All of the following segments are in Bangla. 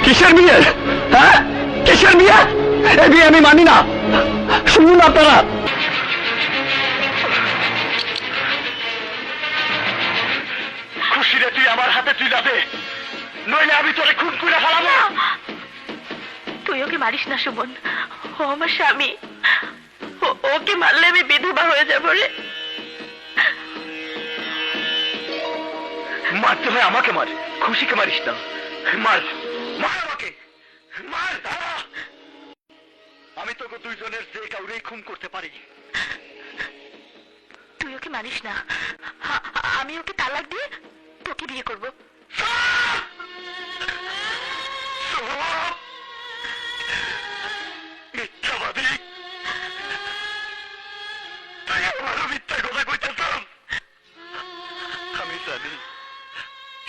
কিসের বিয়ে? হ্যাঁ, কিসের বিয়ে? এ বিয়ে আমি মানি না। শুনুন আপনারা, খুশিরে তুই আমার হাতে তুই যাবে, নইলে আমি তোরে খুন করে ফেলাবো। তুই ওকে মারিস না সুমন, ও আমার স্বামী। ওকে মারলে আমি বিধবা হয়ে যাবো রে। মারতে হয় আমাকে মার, খুশিকে মারিস না। মার, মার আমাকে, মার। আমি তোকে দুইজনের যে কাউরেই খুন করতে পারি। তুই ওকে মারিস না, আমি ওকে তালাক দিয়ে তোকে বিয়ে করবো। মিথ্যাবাদী, তুই আমারও মিথ্যা কথা কইতেছ। আমি জানি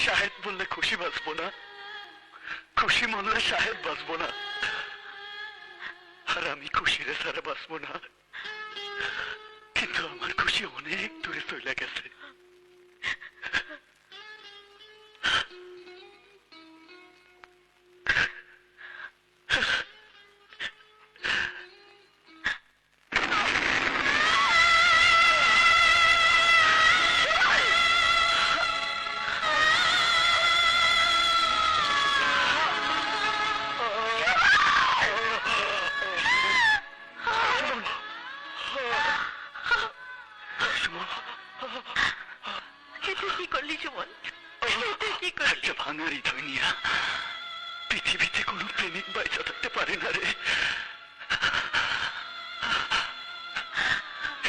শাহেদ বললে খুশি বাঁচবো না, খুশি মরলে শাহেদ বাঁচবো না, আর আমি খুশিরে ছাড়া বাঁচবো না। কিন্তু আমার খুশি অনেক দূরে চলে গেছে। তুই কি করলি সুমন? তুই কি করলি? একটা ভাঙারি দুনিয়া, পৃথিবীতে কোনো প্রেমিক বাইচা থাকতে পারে না রে।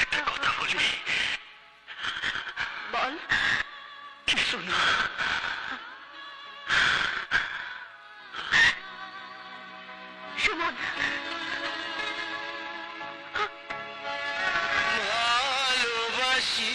একটা কথা বলি, বল। কিছু না। সুমন, ভালোবাসি